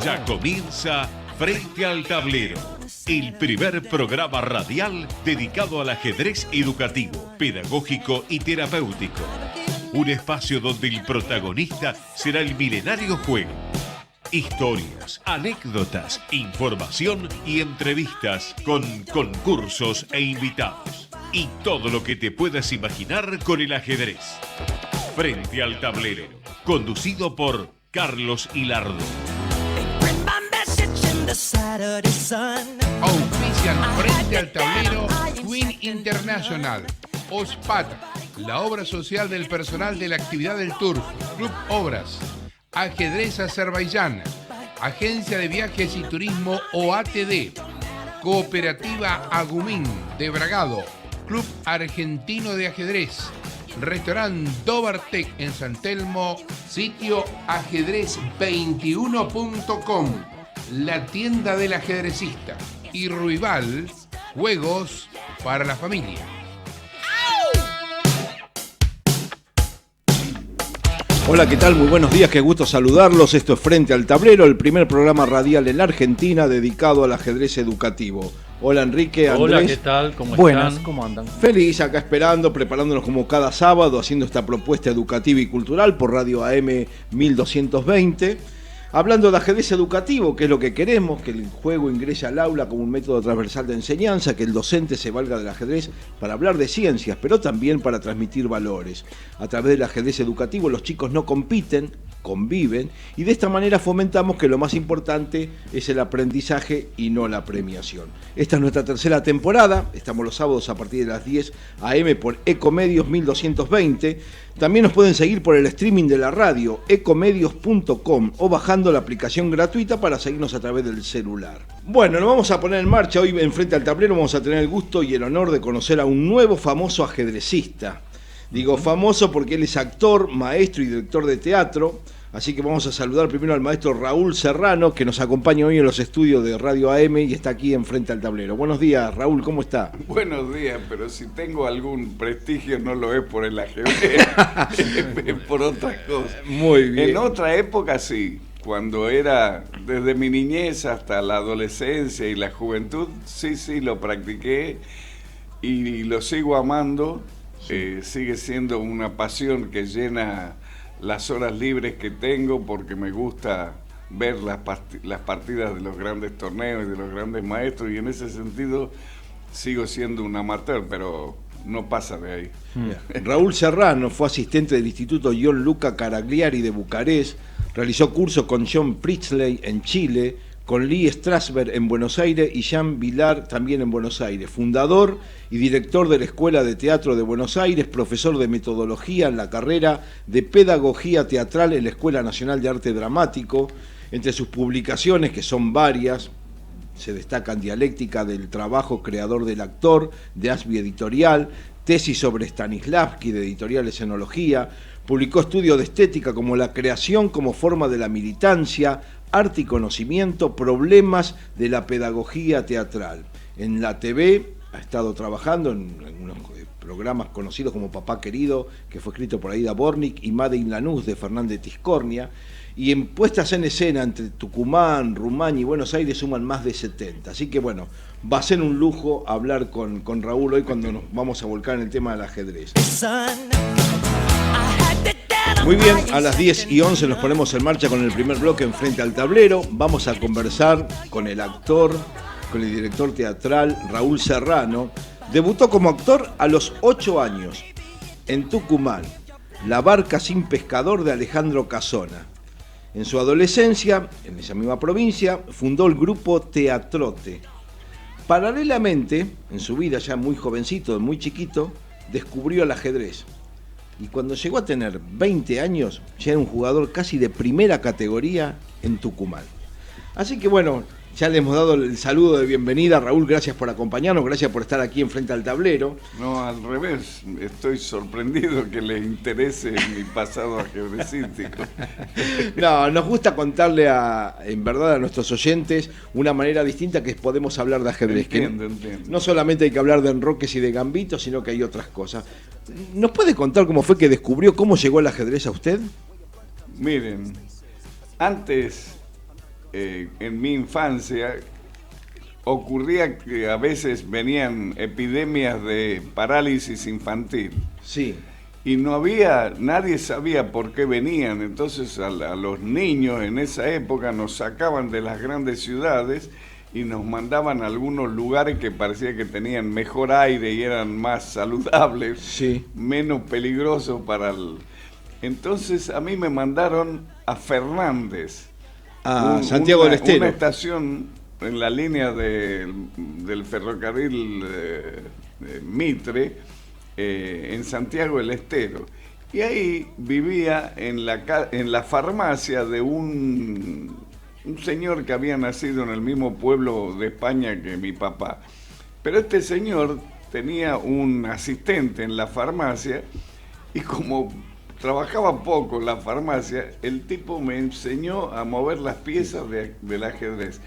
Ya comienza Frente al Tablero, el primer programa radial dedicado al ajedrez educativo, pedagógico y terapéutico. Un espacio donde el protagonista será el milenario juego. Historias, anécdotas, información y entrevistas con concursos e invitados. Y todo lo que te puedas imaginar con el ajedrez. Frente al Tablero, conducido por Carlos Hilardo. Auspician Frente al Tablero Queen International, OSPAT, la obra social del personal de la actividad del Turf, Club Obras, Ajedrez Azerbaiyán, Agencia de Viajes y Turismo OATD, Cooperativa Agumín de Bragado, Club Argentino de Ajedrez, Restaurant Dobartec en San Telmo, sitio ajedrez21.com, la tienda del ajedrecista, y Ruibal, juegos para la familia. Hola, ¿qué tal? Muy buenos días, qué gusto saludarlos. Esto es Frente al Tablero, el primer programa radial en la Argentina dedicado al ajedrez educativo. Hola Enrique, Andrés. Hola, ¿qué tal? ¿Cómo Buenas. están? ¿Cómo andan? Feliz acá esperando, preparándonos como cada sábado, haciendo esta propuesta educativa y cultural por Radio AM 1220. Hablando de ajedrez educativo, que es lo que queremos, que el juego ingrese al aula como un método transversal de enseñanza, que el docente se valga del ajedrez para hablar de ciencias, pero también para transmitir valores. A través del ajedrez educativo los chicos no compiten, conviven, y de esta manera fomentamos que lo más importante es el aprendizaje y no la premiación. Esta es nuestra tercera temporada, estamos los sábados a partir de las 10 AM por Ecomedios 1220. También nos pueden seguir por el streaming de la radio, ecomedios.com, o bajando la aplicación gratuita para seguirnos a través del celular. Bueno, nos vamos a poner en marcha. Hoy en Frente al Tablero vamos a tener el gusto y el honor de conocer a un nuevo famoso ajedrecista. Digo famoso porque él es actor, maestro y director de teatro. Así que vamos a saludar primero al maestro Raúl Serrano, que nos acompaña hoy en los estudios de Radio AM y está aquí en Frente al Tablero. Buenos días, Raúl, ¿cómo está? Buenos días, pero si tengo algún prestigio no lo es por el ajedrez, es por otras cosas. Muy bien. En otra época sí, cuando era desde mi niñez hasta la adolescencia y la juventud, sí, lo practiqué y lo sigo amando. Sigue siendo una pasión que llena las horas libres que tengo porque me gusta ver las partidas de los grandes torneos y de los grandes maestros, y en ese sentido sigo siendo un amateur, pero no pasa de ahí. Raúl Serrano fue asistente del Instituto Gianluca Caragliari de Bucarest, realizó cursos con John Priestley en Chile, con Lee Strasberg en Buenos Aires y Jean Vilar también en Buenos Aires. Fundador y director de la Escuela de Teatro de Buenos Aires, profesor de metodología en la carrera de Pedagogía Teatral en la Escuela Nacional de Arte Dramático. Entre sus publicaciones, que son varias, se destacan Dialéctica del Trabajo Creador del Actor, de Asbi Editorial, Tesis sobre Stanislavski, de Editorial Escenología. Publicó estudios de estética como La creación como forma de la militancia, Arte y conocimiento, problemas de la pedagogía teatral. En la TV ha estado trabajando en unos programas conocidos como Papá Querido, que fue escrito por Aida Bornik, y Made in Lanús, de Fernández Tiscornia. Y en puestas en escena entre Tucumán, Rumania y Buenos Aires suman más de 70. Así que bueno, va a ser un lujo hablar con Raúl hoy cuando nos vamos a volcar en el tema del ajedrez. Muy bien, a las 10:11 nos ponemos en marcha con el primer bloque en Frente al Tablero. Vamos a conversar con el actor, con el director teatral Raúl Serrano. Debutó como actor a los 8 años en Tucumán, La barca sin pescador de Alejandro Casona. En su adolescencia, en esa misma provincia, fundó el grupo Teatrote. Paralelamente, en su vida ya muy jovencito, muy chiquito, descubrió el ajedrez. Y cuando llegó a tener 20 años, ya era un jugador casi de primera categoría en Tucumán. Así que bueno, ya le hemos dado el saludo de bienvenida. Raúl, gracias por acompañarnos, gracias por estar aquí en Frente al Tablero. No, al revés, estoy sorprendido que les interese mi pasado ajedrecístico. No, nos gusta contarle en verdad a nuestros oyentes una manera distinta que podemos hablar de ajedrez. Entiendo. No solamente hay que hablar de enroques y de gambitos, sino que hay otras cosas. ¿Nos puede contar cómo fue que descubrió, cómo llegó el ajedrez a usted? Miren, antes en mi infancia ocurría que a veces venían epidemias de parálisis infantil. Sí. Y nadie sabía por qué venían. Entonces a los niños en esa época nos sacaban de las grandes ciudades y nos mandaban a algunos lugares que parecía que tenían mejor aire y eran más saludables, sí, menos peligrosos para el... Entonces a mí me mandaron a Fernández, Santiago del Estero, una estación en la línea del ferrocarril Mitre, en Santiago del Estero. Y ahí vivía en la farmacia de un señor que había nacido en el mismo pueblo de España que mi papá. Pero este señor tenía un asistente en la farmacia y como trabajaba poco en la farmacia, el tipo me enseñó a mover las piezas del ajedrez.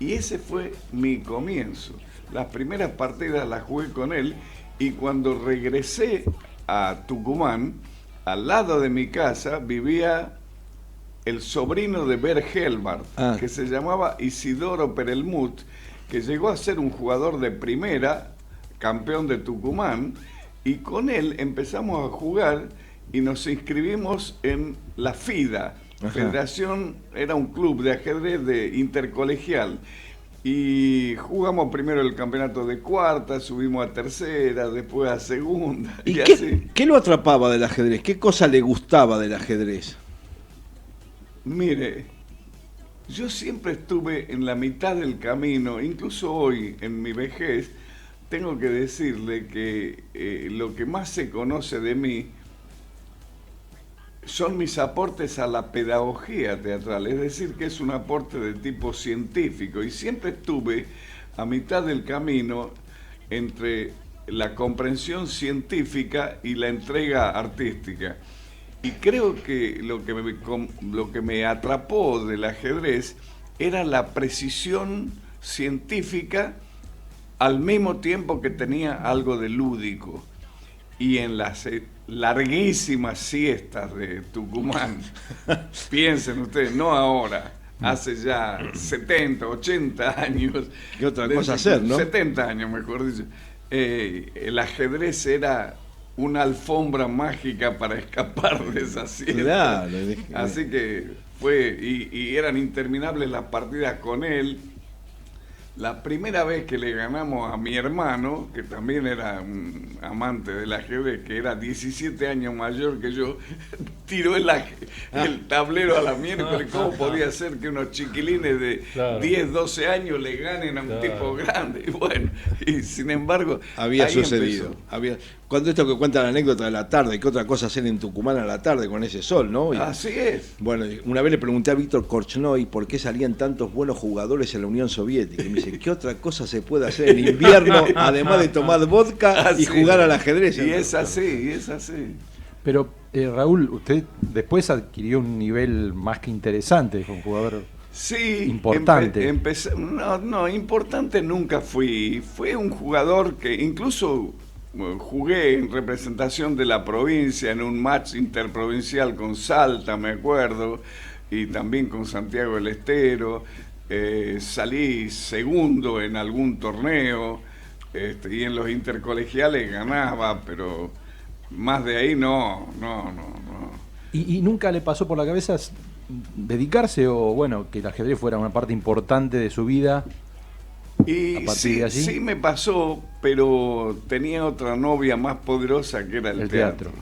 Y ese fue mi comienzo. Las primeras partidas las jugué con él y cuando regresé a Tucumán, al lado de mi casa vivía el sobrino de Bert Helbart, que se llamaba Isidoro Perelmuth, que llegó a ser un jugador de primera, campeón de Tucumán, y con él empezamos a jugar y nos inscribimos en la FIDA. Federación, era un club de ajedrez de intercolegial. Y jugamos primero el campeonato de cuarta, subimos a tercera, después a segunda. ¿Y qué lo atrapaba del ajedrez? ¿Qué cosa le gustaba del ajedrez? Mire, yo siempre estuve en la mitad del camino, incluso hoy, en mi vejez, tengo que decirle que lo que más se conoce de mí son mis aportes a la pedagogía teatral, es decir, que es un aporte de tipo científico, y siempre estuve a mitad del camino entre la comprensión científica y la entrega artística. Y creo que lo que me atrapó del ajedrez era la precisión científica al mismo tiempo que tenía algo de lúdico. Y en las larguísimas siestas de Tucumán, piensen ustedes, no ahora, hace ya 70, 80 años. ¿Qué otra cosa hacer, no? 70 años, mejor dicho. El ajedrez era una alfombra mágica para escapar de esa siesta. Claro. Así que fue, y eran interminables las partidas con él. La primera vez que le ganamos a mi hermano, que también era un amante del ajedrez, que era 17 años mayor que yo, tiró el tablero a la miércoles. ¿Cómo podía ser que unos chiquilines de 10, 12 años le ganen a un tipo grande? Y bueno, y sin embargo... Había sucedido. Cuando esto que cuenta la anécdota de la tarde, ¿qué otra cosa hacer en Tucumán a la tarde con ese sol, no? Así es. Bueno, una vez le pregunté a Víctor Korchnoi por qué salían tantos buenos jugadores en la Unión Soviética. Y me dice, ¿qué otra cosa se puede hacer en invierno, además de tomar vodka y jugar al ajedrez? Y es así. Pero, Raúl, usted después adquirió un nivel más que interesante como jugador. Sí, importante. Importante nunca fui. Fue un jugador que incluso jugué en representación de la provincia en un match interprovincial con Salta, me acuerdo, y también con Santiago del Estero. Salí segundo en algún torneo, y en los intercolegiales ganaba, pero más de ahí no. ¿Y nunca le pasó por la cabeza dedicarse o, bueno, que el ajedrez fuera una parte importante de su vida? Y sí me pasó, pero tenía otra novia más poderosa que era el teatro.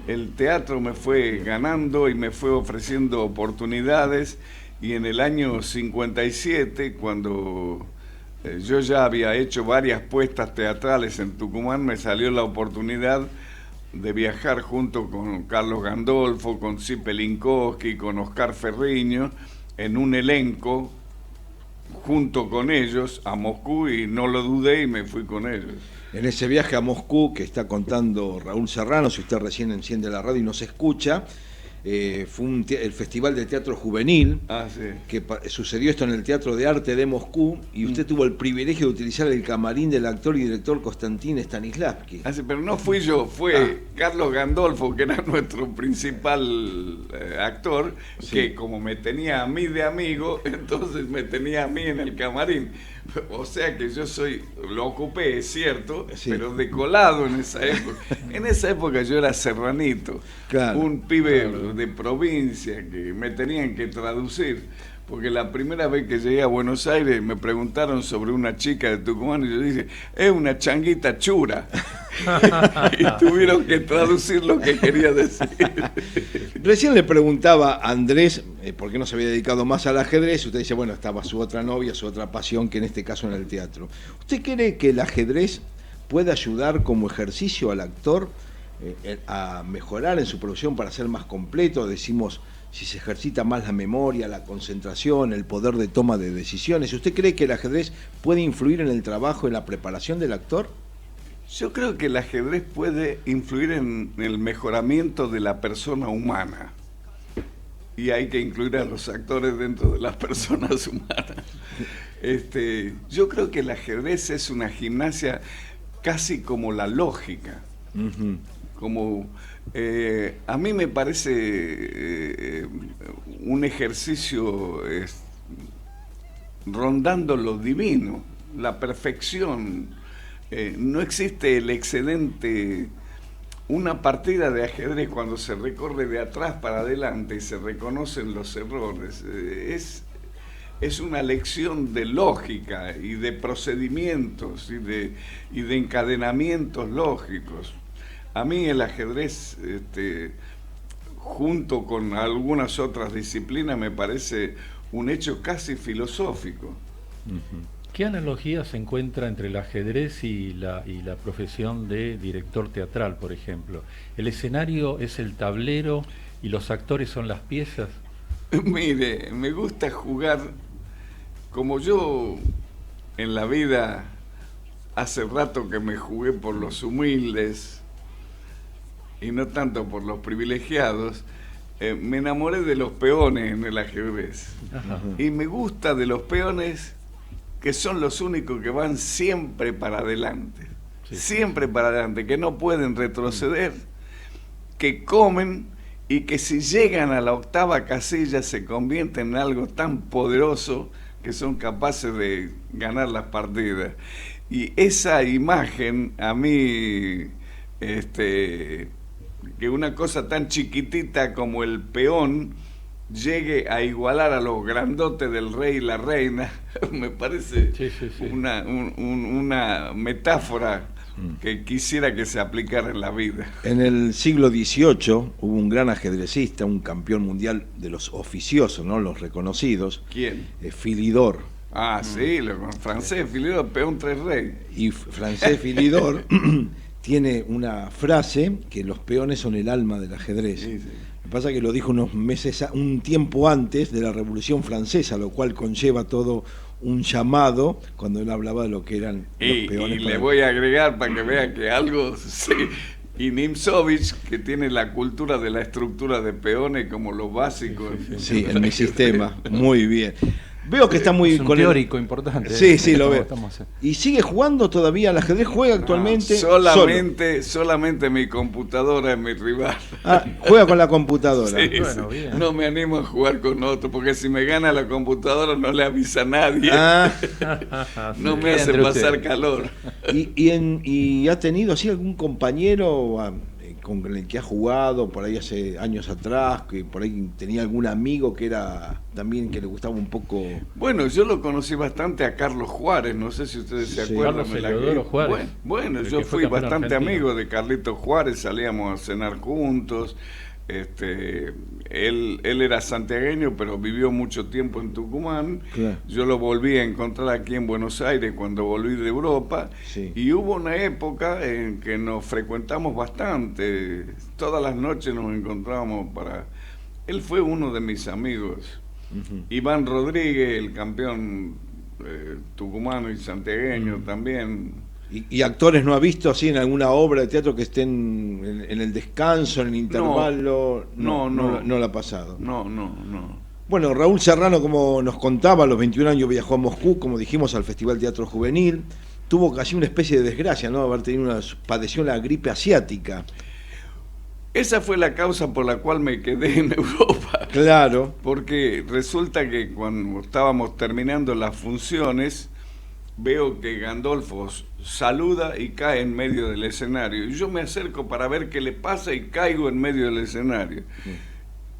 El teatro me fue ganando y me fue ofreciendo oportunidades, y en el año 57, cuando yo ya había hecho varias puestas teatrales en Tucumán, me salió la oportunidad de viajar junto con Carlos Gandolfo, con Zipe Linkowski, con Oscar Ferriño, en un elenco junto con ellos a Moscú, y no lo dudé y me fui con ellos. En ese viaje a Moscú que está contando Raúl Serrano, si usted recién enciende la radio y no se escucha, fue el Festival de Teatro Juvenil, Sí. que sucedió esto en el Teatro de Arte de Moscú, y usted tuvo el privilegio de utilizar el camarín del actor y director Konstantin Stanislavski. Sí, pero no fui yo, fue Carlos Gandolfo, que era nuestro principal actor, que como me tenía a mí de amigo, entonces me tenía a mí en el camarín. O sea que yo lo ocupé, es cierto, pero de colado en esa época. En esa época yo era serranito, un pibe de provincia que me tenían que traducir. Porque la primera vez que llegué a Buenos Aires me preguntaron sobre una chica de Tucumán y yo dije, es una changuita chura. Y tuvieron que traducir lo que quería decir. Recién le preguntaba a Andrés por qué no se había dedicado más al ajedrez. Usted dice, bueno, estaba su otra novia, su otra pasión, que en este caso en el teatro. ¿Usted cree que el ajedrez puede ayudar como ejercicio al actor a mejorar en su producción para ser más completo? Decimos, si se ejercita más la memoria, la concentración, el poder de toma de decisiones. ¿Usted cree que el ajedrez puede influir en el trabajo, en la preparación del actor? Yo creo que el ajedrez puede influir en el mejoramiento de la persona humana. Y hay que incluir a los actores dentro de las personas humanas. Yo creo que el ajedrez es una gimnasia casi como la lógica. Como a mí me parece un ejercicio rondando lo divino, la perfección. No existe el excedente. Una partida de ajedrez, cuando se recorre de atrás para adelante y se reconocen los errores, es una lección de lógica y de procedimientos y de encadenamientos lógicos. A mí el ajedrez, junto con algunas otras disciplinas, me parece un hecho casi filosófico. ¿Qué analogía se encuentra entre el ajedrez y la profesión de director teatral, por ejemplo? ¿El escenario es el tablero y los actores son las piezas? Mire, me gusta jugar como yo en la vida, hace rato que me jugué por los humildes y no tanto por los privilegiados. Me enamoré de los peones en el ajedrez. Y me gusta de los peones que son los únicos que van siempre para adelante, siempre para adelante, que no pueden retroceder, que comen y que si llegan a la octava casilla se convierten en algo tan poderoso que son capaces de ganar las partidas. Y esa imagen a mí, que una cosa tan chiquitita como el peón llegue a igualar a los grandotes del rey y la reina, me parece una metáfora que quisiera que se aplicara en la vida. En el siglo XVIII hubo un gran ajedrecista, un campeón mundial de los oficiosos, ¿no? Los reconocidos. ¿Quién? Philidor. Sí, francés, Philidor, peón tres rey. Y francés Philidor tiene una frase que los peones son el alma del ajedrez. Lo que pasa es que lo dijo unos meses, un tiempo antes de la Revolución Francesa, lo cual conlleva todo un llamado cuando él hablaba de lo que eran los peones. Y le voy a agregar para que vea que algo... Y Nimzovich, que tiene la cultura de la estructura de peones como los básicos. Sí, en mi sistema. Muy bien. Veo que está muy... Es un teórico importante. Sí, lo veo. ¿Y sigue jugando todavía al ajedrez? ¿Juega actualmente? Solamente mi computadora es mi rival. Juega con la computadora. Sí, bueno, bien. No me animo a jugar con otro, porque si me gana la computadora no le avisa a nadie. No me hace pasar calor. ¿Y ha tenido así algún compañero con el que ha jugado por ahí hace años atrás, que por ahí tenía algún amigo que era también que le gustaba un poco? Bueno, yo lo conocí bastante a Carlos Juárez, no sé si ustedes se acuerdan. Carlos Juárez. Bueno, yo fui bastante amigo de Carlitos Juárez, salíamos a cenar juntos. Él era santiagueño, pero vivió mucho tiempo en Tucumán. Claro. Yo lo volví a encontrar aquí en Buenos Aires cuando volví de Europa. Y hubo una época en que nos frecuentamos bastante. Todas las noches nos encontrábamos para... Él fue uno de mis amigos. Iván Rodríguez, el campeón tucumano y santiagueño también. ¿Y actores no ha visto así en alguna obra de teatro que estén en el descanso, en el intervalo? No la ha pasado. No. Bueno, Raúl Serrano, como nos contaba, a los 21 años viajó a Moscú, como dijimos, al Festival Teatro Juvenil. Tuvo casi una especie de desgracia, ¿no? Padeció la gripe asiática. Esa fue la causa por la cual me quedé en Europa. Claro. Porque resulta que cuando estábamos terminando las funciones, veo que Gandolfo saluda y cae en medio del escenario. Y yo me acerco para ver qué le pasa y caigo en medio del escenario.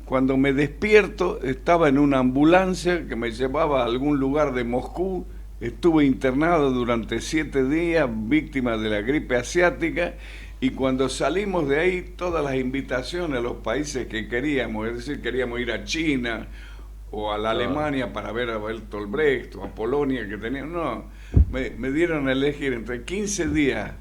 Cuando me despierto, estaba en una ambulancia que me llevaba a algún lugar de Moscú. Estuve internado durante 7 días, víctima de la gripe asiática. Y cuando salimos de ahí, todas las invitaciones a los países que queríamos, es decir, queríamos ir a China o a la Alemania para ver a Bertolt Brecht o a Polonia que tenían, no, me dieron a elegir entre 15 días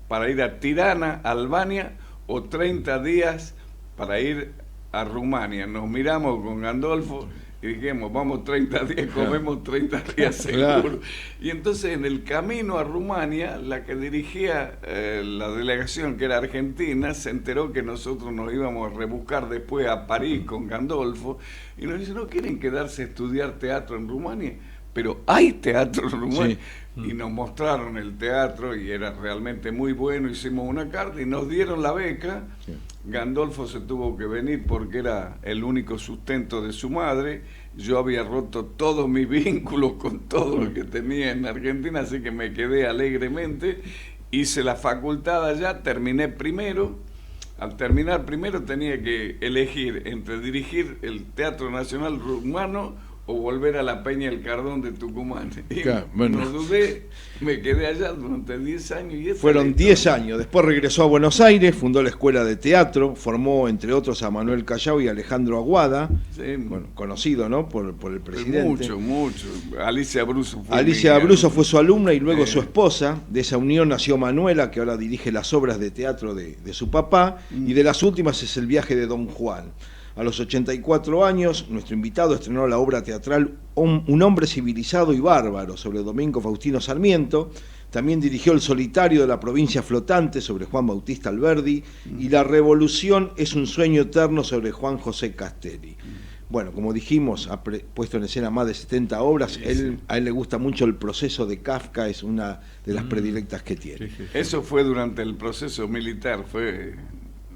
para ir a Tirana, Albania, o 30 días para ir a Rumania. Nos miramos con Gandolfo y dijimos, vamos 30 días, comemos 30 días seguro. Claro. Y entonces en el camino a Rumania, la que dirigía la delegación, que era argentina, se enteró que nosotros nos íbamos a rebuscar después a París con Gandolfo, y nos dice, ¿no quieren quedarse a estudiar teatro en Rumania? Pero hay teatro en Rumania. Sí. Y nos mostraron el teatro y era realmente muy bueno, hicimos una carta y nos dieron la beca. Sí. Gandolfo se tuvo que venir porque era el único sustento de su madre. Yo había roto todos mis vínculos con todo lo que tenía en Argentina, así que me quedé alegremente. Hice la facultad allá, terminé primero. Al terminar primero tenía que elegir entre dirigir el Teatro Nacional Rumano o volver a la Peña del Cardón de Tucumán. Claro, bueno. No dudé, me quedé allá durante 10 años. Y fueron 10 años. Después regresó a Buenos Aires, fundó la Escuela de Teatro, formó entre otros a Manuel Callao y Alejandro Aguada, sí, bueno, conocido, ¿no? por el presidente. Mucho. Alicia Abruzzo fue su alumna y luego su esposa. De esa unión nació Manuela, que ahora dirige las obras de teatro de su papá, y de las últimas es El viaje de Don Juan. A los 84 años, nuestro invitado estrenó la obra teatral Un hombre civilizado y bárbaro, sobre Domingo Faustino Sarmiento. También dirigió El solitario de la provincia flotante, sobre Juan Bautista Alberdi, y La revolución es un sueño eterno, sobre Juan José Castelli. Bueno, como dijimos, ha puesto en escena más de 70 obras. Sí. A él le gusta mucho el proceso de Kafka, es una de las predilectas que tiene. Sí. Eso fue durante el proceso militar,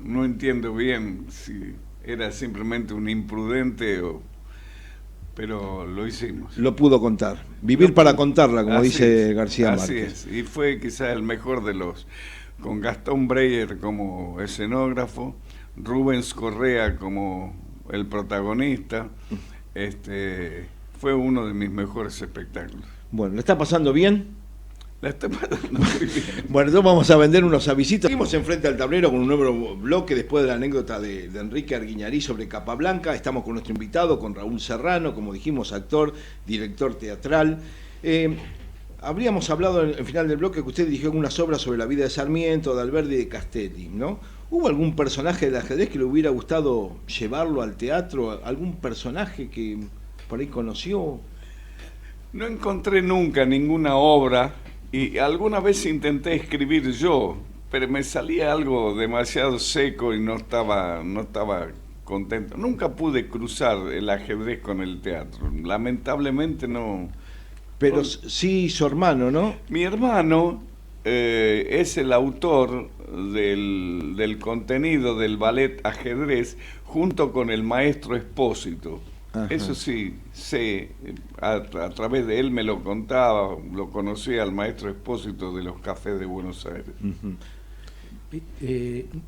no entiendo bien si era simplemente un imprudente pero lo hicimos. Lo pudo contar. Vivir para contarla, como dice García Márquez. Así es, y fue quizás el mejor de los, con Gastón Breyer como escenógrafo, Rubens Correa como el protagonista. Fue uno de mis mejores espectáculos. Bueno, ¿le está pasando bien? La estoy pasando muy bien. Bueno, entonces vamos a vender unos avisitos. Seguimos enfrente al tablero con un nuevo bloque después de la anécdota de Enrique Arguiñarí sobre Capablanca. Estamos con nuestro invitado, con Raúl Serrano, como dijimos, actor, director teatral. Habríamos hablado en el final del bloque que usted dirigió algunas obras sobre la vida de Sarmiento, de Alberdi y de Castelli, ¿no? ¿Hubo algún personaje del ajedrez que le hubiera gustado llevarlo al teatro? ¿Algún personaje que por ahí conoció? No encontré nunca ninguna obra. Y alguna vez intenté escribir yo, pero me salía algo demasiado seco y no estaba contento. Nunca pude cruzar el ajedrez con el teatro, lamentablemente no. Pero sí su hermano, ¿no? Mi hermano es el autor del contenido del ballet Ajedrez junto con el maestro Espósito. Ajá. Eso sí, sé, a través de él me lo contaba, lo conocía al maestro Espósito de los cafés de Buenos Aires.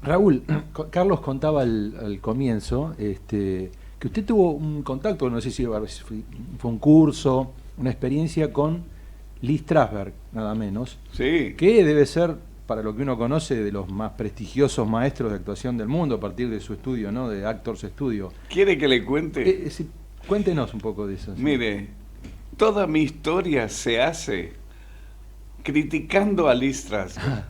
Raúl, Carlos contaba al comienzo que usted tuvo un contacto, no sé si fue un curso, una experiencia con Lee Strasberg, nada menos, sí, que debe ser, para lo que uno conoce, de los más prestigiosos maestros de actuación del mundo a partir de su estudio, ¿no? De Actors Studio. ¿Quiere que le cuente? Cuéntenos un poco de eso. ¿Sí? Mire, toda mi historia se hace criticando a Lee Strasberg.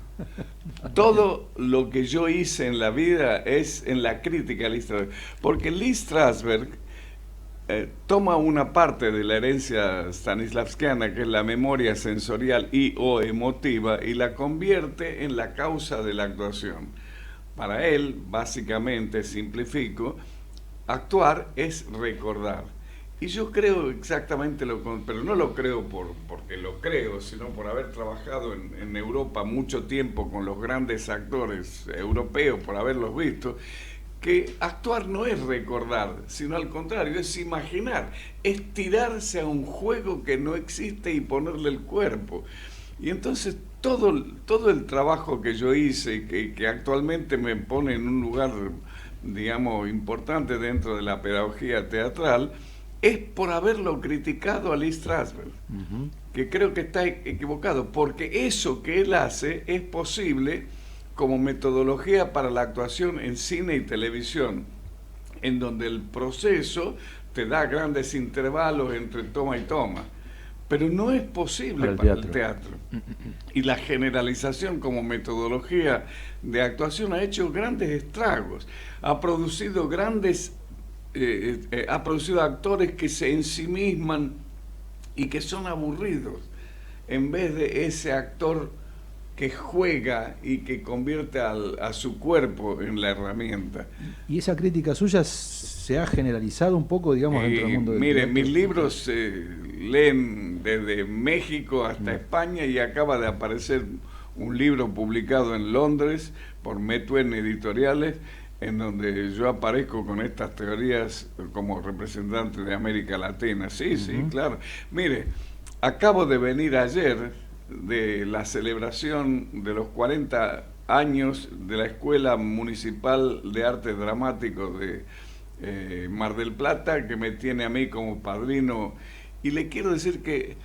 Todo lo que yo hice en la vida es en la crítica a Lee Strasberg. Porque Lee Strasberg toma una parte de la herencia stanislavskiana, que es la memoria sensorial y o emotiva, y la convierte en la causa de la actuación. Para él, básicamente, simplifico, actuar es recordar. Y yo creo exactamente lo contrario, pero no lo creo porque lo creo, sino por haber trabajado en Europa mucho tiempo con los grandes actores europeos, por haberlos visto, que actuar no es recordar, sino al contrario, es imaginar, es tirarse a un juego que no existe y ponerle el cuerpo. Y entonces todo el trabajo que yo hice, que actualmente me pone en un lugar, digamos, importante dentro de la pedagogía teatral, es por haberlo criticado a Lee Strasberg, que creo que está equivocado, porque eso que él hace es posible como metodología para la actuación en cine y televisión, en donde el proceso te da grandes intervalos entre toma y toma, pero no es posible para el teatro. Y la generalización como metodología de actuación ha hecho grandes estragos, ha producido actores que se ensimisman y que son aburridos, en vez de ese actor que juega y que convierte a su cuerpo en la herramienta. ¿Y esa crítica suya se ha generalizado un poco, digamos, dentro del mundo del teatro? Mire, mis libros se leen desde México hasta España, y acaba de aparecer un libro publicado en Londres por Metuen Editoriales, en donde yo aparezco con estas teorías como representante de América Latina. Sí, claro. Mire, acabo de venir ayer de la celebración de los 40 años de la Escuela Municipal de Artes Dramáticos de Mar del Plata, que me tiene a mí como padrino, y le quiero decir que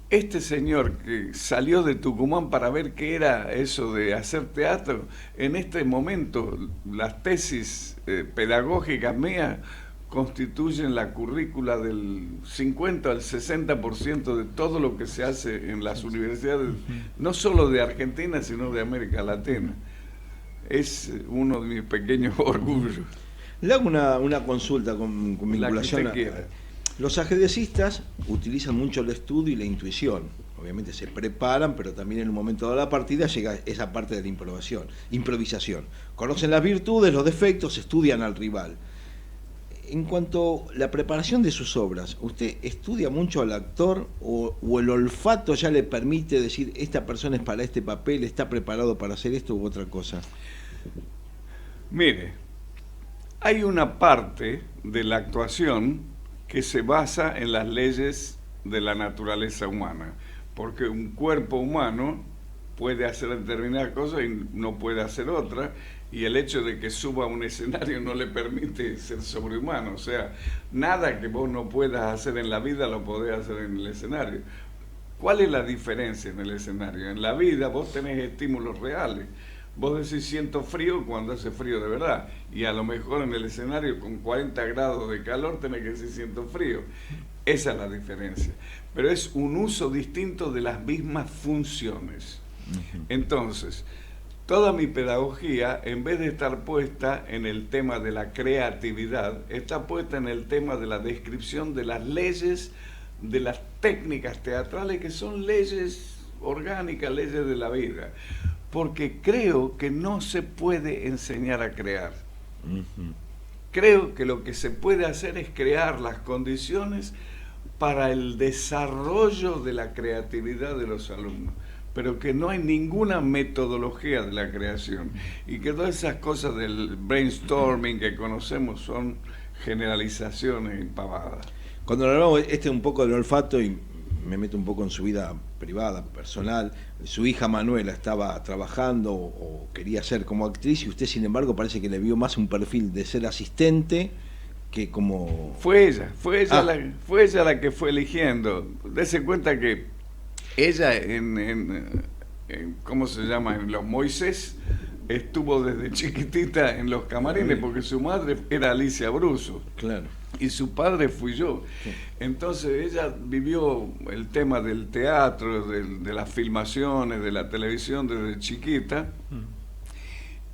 este señor que salió de Tucumán para ver qué era eso de hacer teatro, en este momento las tesis pedagógicas mías constituyen la currícula del 50 al 60% de todo lo que se hace en las universidades, no solo de Argentina, sino de América Latina. Es uno de mis pequeños orgullos. Le hago una consulta con vinculación a... Los ajedrecistas utilizan mucho el estudio y la intuición. Obviamente se preparan, pero también en un momento de la partida llega esa parte de la improvisación. Conocen las virtudes, los defectos, estudian al rival. En cuanto a la preparación de sus obras, ¿usted estudia mucho al actor o el olfato ya le permite decir esta persona es para este papel, está preparado para hacer esto u otra cosa? Mire, hay una parte de la actuación que se basa en las leyes de la naturaleza humana, porque un cuerpo humano puede hacer determinadas cosas y no puede hacer otras, y el hecho de que suba a un escenario no le permite ser sobrehumano. O sea, nada que vos no puedas hacer en la vida lo podés hacer en el escenario. ¿Cuál es la diferencia en el escenario? En la vida vos tenés estímulos reales. Vos decís siento frío cuando hace frío de verdad, y a lo mejor en el escenario con 40 grados de calor tenés que decir siento frío. Esa es la diferencia. Pero es un uso distinto de las mismas funciones. Entonces, toda mi pedagogía, en vez de estar puesta en el tema de la creatividad, está puesta en el tema de la descripción de las leyes, de las técnicas teatrales, que son leyes orgánicas, leyes de la vida. Porque creo que no se puede enseñar a crear. Creo que lo que se puede hacer es crear las condiciones para el desarrollo de la creatividad de los alumnos, pero que no hay ninguna metodología de la creación, y que todas esas cosas del brainstorming que conocemos son generalizaciones y pavadas. Cuando hablamos un poco del olfato, y me meto un poco en su vida privada, personal, su hija Manuela estaba trabajando o quería ser como actriz, y usted sin embargo parece que le vio más un perfil de ser asistente que como... Fue ella la que fue eligiendo. Dese cuenta que ella en ¿cómo se llama? En los Moisés estuvo desde chiquitita en los camarines, porque su madre era Alicia Bruso. Claro. Y su padre fui yo. Sí. Entonces ella vivió el tema del teatro, de las filmaciones, de la televisión desde chiquita.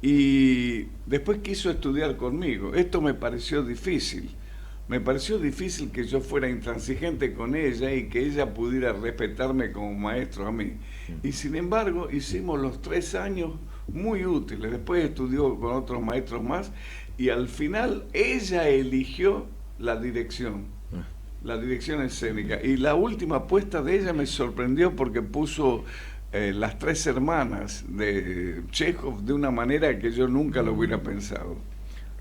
Y después quiso estudiar conmigo. Esto me pareció difícil, me pareció difícil que yo fuera intransigente con ella y que ella pudiera respetarme como maestro a mí. Y sin embargo, hicimos los 3 años muy útiles. Después estudió con otros maestros más y al final ella eligió la dirección escénica. Y la última apuesta de ella me sorprendió porque puso Las 3 hermanas de Chekhov de una manera que yo nunca lo hubiera pensado.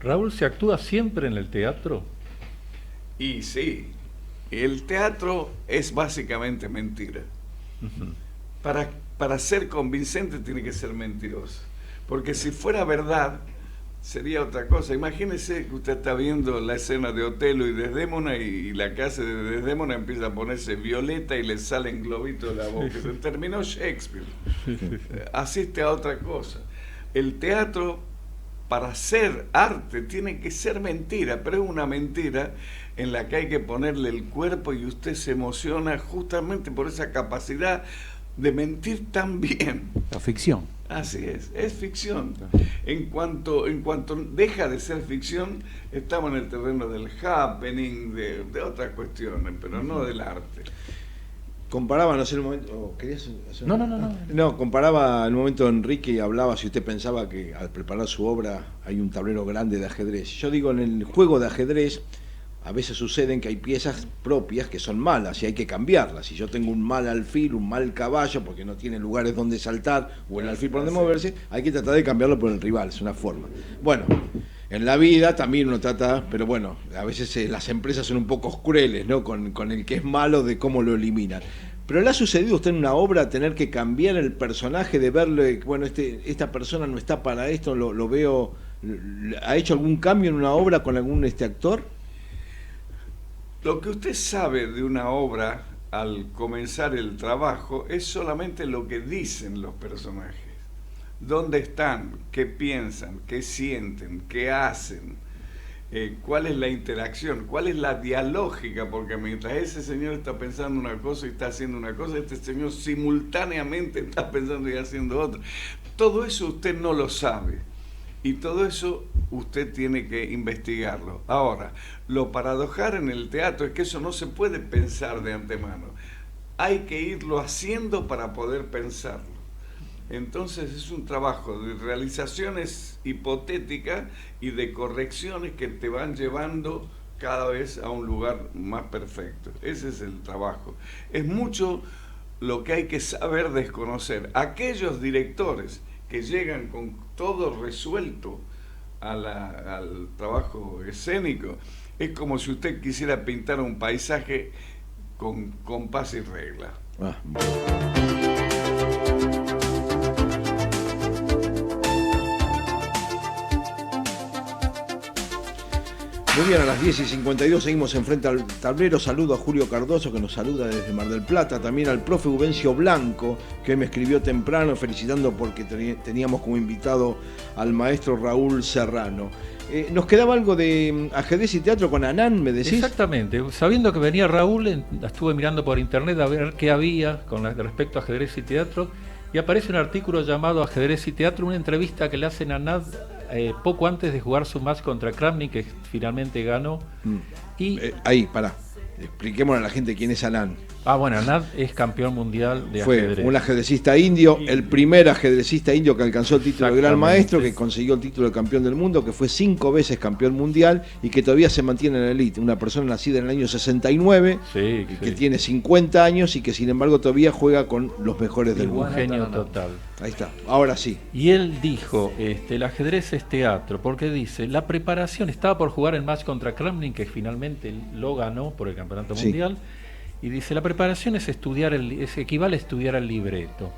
Raúl, ¿se actúa siempre en el teatro? Y sí, el teatro es básicamente mentira. Para ser convincente tiene que ser mentiroso. Porque si fuera verdad, sería otra cosa. Imagínese que usted está viendo la escena de Otelo y Desdémona y la casa de Desdémona empieza a ponerse violeta y le salen globitos de la boca. Se terminó Shakespeare. Asiste a otra cosa. El teatro, para ser arte, tiene que ser mentira, pero es una mentira en la que hay que ponerle el cuerpo y usted se emociona justamente por esa capacidad de mentir tan bien. La ficción. Así es ficción. En cuanto deja de ser ficción, estamos en el terreno del happening, de otras cuestiones, pero no del arte. Comparaba, no sé, el momento... ¿Querías hacer? No. No, comparaba el momento Enrique y hablaba si usted pensaba que al preparar su obra hay un tablero grande de ajedrez. Yo digo, en el juego de ajedrez a veces suceden que hay piezas propias que son malas y hay que cambiarlas. Si yo tengo un mal alfil, un mal caballo, porque no tiene lugares donde saltar o el alfil por donde moverse, hay que tratar de cambiarlo por el rival, es una forma. Bueno, en la vida también uno trata, pero bueno, a veces las empresas son un poco crueles, ¿no? Con el que es malo, de cómo lo eliminan. Pero ¿le ha sucedido a usted en una obra tener que cambiar el personaje, de verle, bueno, esta persona no está para esto, lo veo... ¿Ha hecho algún cambio en una obra con algún actor? Lo que usted sabe de una obra al comenzar el trabajo es solamente lo que dicen los personajes. ¿Dónde están? ¿Qué piensan? ¿Qué sienten? ¿Qué hacen? ¿Cuál es la interacción? ¿Cuál es la dialógica? Porque mientras ese señor está pensando una cosa y está haciendo una cosa, este señor simultáneamente está pensando y haciendo otra. Todo eso usted no lo sabe. Y todo eso usted tiene que investigarlo. Ahora, lo paradojal en el teatro es que eso no se puede pensar de antemano. Hay que irlo haciendo para poder pensarlo. Entonces es un trabajo de realizaciones hipotéticas y de correcciones que te van llevando cada vez a un lugar más perfecto. Ese es el trabajo. Es mucho lo que hay que saber desconocer. Aquellos directores que llegan con todo resuelto al trabajo escénico, es como si usted quisiera pintar un paisaje con compás y regla. Muy bien, a las 10:52 seguimos enfrente al tablero. Saludo a Julio Cardoso, que nos saluda desde Mar del Plata, también al profe Ubencio Blanco, que me escribió temprano felicitando porque teníamos como invitado al maestro Raúl Serrano. ¿Nos quedaba algo de ajedrez y teatro con Anán, me decís? Exactamente. Sabiendo que venía Raúl, estuve mirando por internet a ver qué había respecto a ajedrez y teatro, y aparece un artículo llamado Ajedrez y Teatro, una entrevista que le hacen a Anán poco antes de jugar su match contra Kramnik, que finalmente ganó. Y ahí, pará. Expliquémosle a la gente quién es Anán. Bueno, Anand es campeón mundial de ajedrez. Fue un ajedrecista indio, el primer ajedrecista indio que alcanzó el título de gran maestro, que consiguió el título de campeón del mundo, que fue 5 veces campeón mundial y que todavía se mantiene en la elite. Una persona nacida en el año 69, que tiene 50 años y que sin embargo todavía juega con los mejores del mundo. Un genio total. Ahí está, ahora sí. Y él dijo, el ajedrez es teatro, porque dice, la preparación, estaba por jugar el match contra Kramnik, que finalmente lo ganó por el campeonato mundial. Y dice, la preparación es equivale a estudiar el libreto.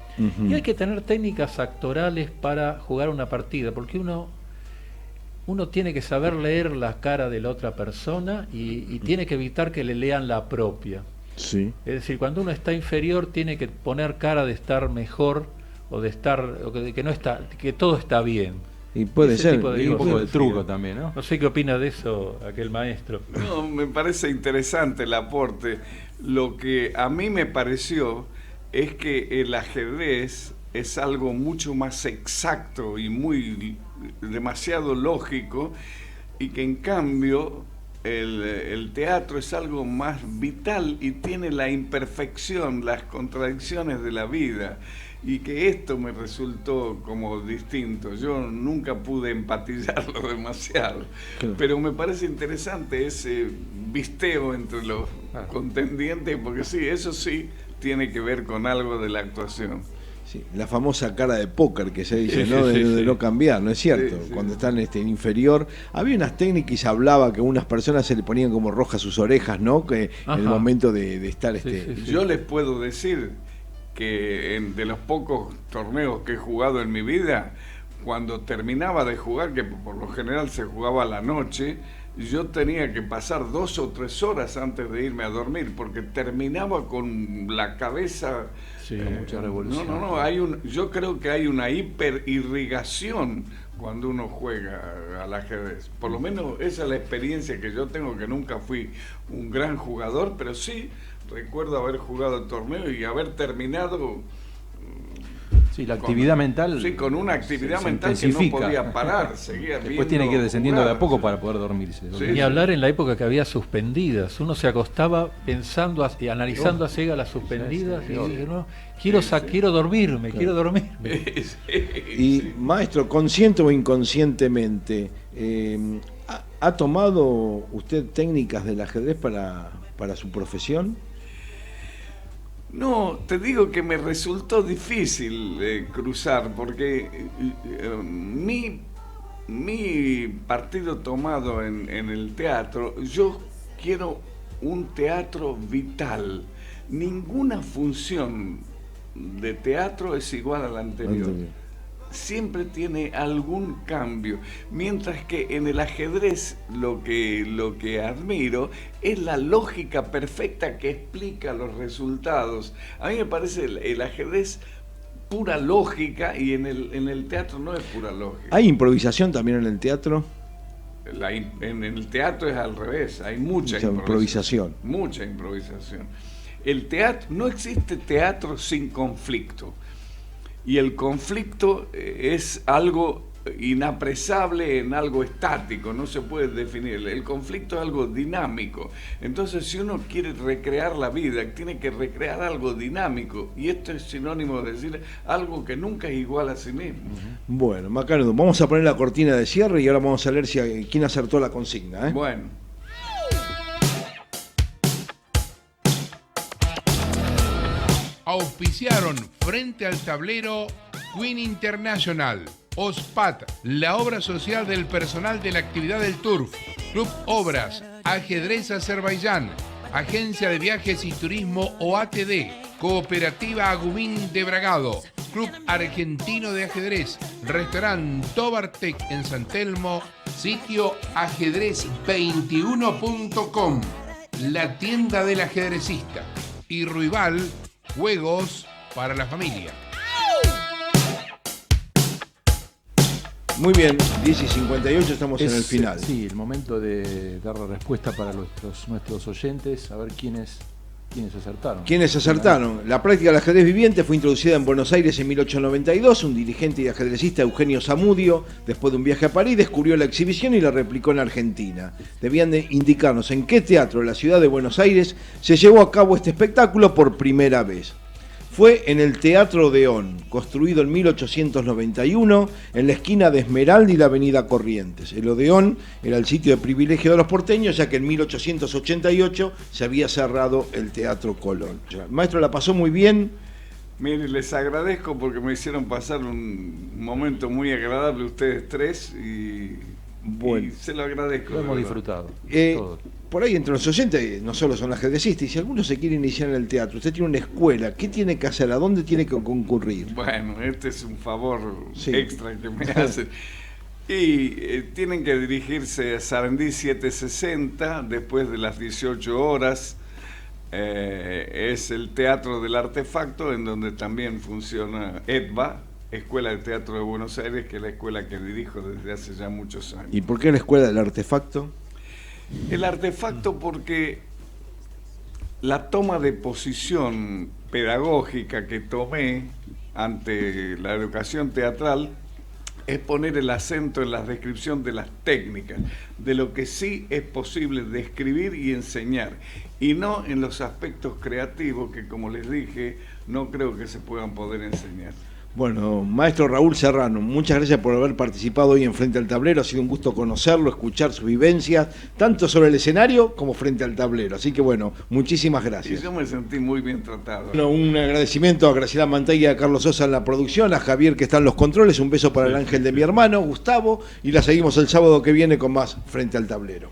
Y hay que tener técnicas actorales para jugar una partida, porque uno tiene que saber leer la cara de la otra persona y tiene que evitar que le lean la propia. Sí. Es decir, cuando uno está inferior tiene que poner cara de estar mejor o de estar que no está, que todo está bien. Y puede ser, y un poco de truco también, ¿no? No sé qué opina de eso aquel maestro. No, me parece interesante el aporte. Lo que a mí me pareció es que el ajedrez es algo mucho más exacto y demasiado lógico, y que en cambio el teatro es algo más vital y tiene la imperfección, las contradicciones de la vida, y que esto me resultó como distinto. Yo nunca pude empatizarlo demasiado, Claro. pero me parece interesante ese visteo entre los contendientes, porque sí, eso sí tiene que ver con algo de la actuación. Sí, la famosa cara de póker que se dice, Sí, ¿no? sí, De sí. no cambiar, ¿no es cierto? Sí, sí. Cuando están en inferior. Había unas técnicas y se hablaba que unas personas se le ponían como rojas sus orejas, ¿no? Que en el Ajá. momento de estar... Sí, sí, sí. Yo les puedo decir que de los pocos torneos que he jugado en mi vida, cuando terminaba de jugar, que por lo general se jugaba a la noche, yo tenía que pasar 2 o 3 horas antes de irme a dormir, porque terminaba con la cabeza... Sí, mucha revolución. Yo creo que hay una hiperirrigación cuando uno juega al ajedrez. Por lo menos esa es la experiencia que yo tengo, que nunca fui un gran jugador, pero sí recuerdo haber jugado el torneo y haber terminado... Sí, la actividad mental. Sí, con una actividad se mental que no intensifica. podía parar, seguía Después viendo tiene que ir descendiendo de a jugar. poco para poder dormirse. Sí. Ni hablar en la época que había suspendidas. Uno se acostaba pensando y analizando a ciegas las suspendidas y dije, no, quiero dormirme, quiero dormirme. Y maestro, consciente o inconscientemente, ¿ha tomado usted técnicas del ajedrez para su profesión? No, te digo que me resultó difícil cruzar, porque mi partido tomado en el teatro, yo quiero un teatro vital. Ninguna función de teatro es igual a la anterior. Siempre tiene algún cambio, mientras que en el ajedrez lo que admiro es la lógica perfecta que explica los resultados. A mí me parece el ajedrez pura lógica, y en el teatro no es pura lógica. ¿Hay improvisación también en el teatro? En el teatro es al revés, hay mucha Mucha improvisación. Mucha improvisación. El teatro, no existe teatro sin conflicto. Y el conflicto es algo inapresable en algo estático, no se puede definir. El conflicto es algo dinámico. Entonces, si uno quiere recrear la vida, tiene que recrear algo dinámico. Y esto es sinónimo de decir algo que nunca es igual a sí mismo. Bueno, Macanudo, vamos a poner la cortina de cierre y ahora vamos a ver quién acertó la consigna, ¿eh? Bueno. Auspiciaron Frente al Tablero Queen International, OSPAT, la obra social del personal de la actividad del Turf, Club Obras, Ajedrez Azerbaiyán, Agencia de Viajes y Turismo OATD, Cooperativa Agumín de Bragado, Club Argentino de Ajedrez, Restaurante Tobartec en San Telmo, sitio ajedrez21.com, la tienda del ajedrecista, y Ruibal, juegos para la familia. Muy bien, 10:58, estamos en el Es, final. Sí, el momento de dar la respuesta para nuestros oyentes, a ver quiénes acertaron. ¿Quiénes acertaron? La práctica del ajedrez viviente fue introducida en Buenos Aires en 1892. Un dirigente y ajedrecista, Eugenio Zamudio, después de un viaje a París, descubrió la exhibición y la replicó en Argentina. Debían de indicarnos en qué teatro de la ciudad de Buenos Aires se llevó a cabo este espectáculo por primera vez. Fue en el Teatro Odeón, construido en 1891 en la esquina de Esmeralda y la avenida Corrientes. El Odeón era el sitio de privilegio de los porteños, ya que en 1888 se había cerrado el Teatro Colón. El maestro la pasó muy bien. Mire, les agradezco porque me hicieron pasar un momento muy agradable ustedes tres y se lo agradezco. Lo de hemos verdad. disfrutado. Todos. Por ahí entre los oyentes no solo son ajedrecistas, y si alguno se quiere iniciar en el teatro, usted tiene una escuela, ¿qué tiene que hacer? ¿A dónde tiene que concurrir? Bueno, este es un favor Sí. extra que me hacen. Y tienen que dirigirse a Sarandí 760 después de las 18 horas. Es el Teatro del Artefacto, en donde también funciona EDVA, Escuela de Teatro de Buenos Aires, que es la escuela que dirijo desde hace ya muchos años. ¿Y por qué la escuela del artefacto? El artefacto porque la toma de posición pedagógica que tomé ante la educación teatral es poner el acento en la descripción de las técnicas, de lo que sí es posible describir y enseñar, y no en los aspectos creativos que, como les dije, no creo que se puedan poder enseñar. Bueno, maestro Raúl Serrano, muchas gracias por haber participado hoy en Frente al Tablero. Ha sido un gusto conocerlo, escuchar sus vivencias, tanto sobre el escenario como frente al tablero. Así que bueno, muchísimas gracias. Y yo me sentí muy bien tratado. Bueno, un agradecimiento a Graciela Manteiga y a Carlos Sosa en la producción, a Javier que está en los controles, un beso para el ángel de mi hermano, Gustavo, y la seguimos el sábado que viene con más Frente al Tablero.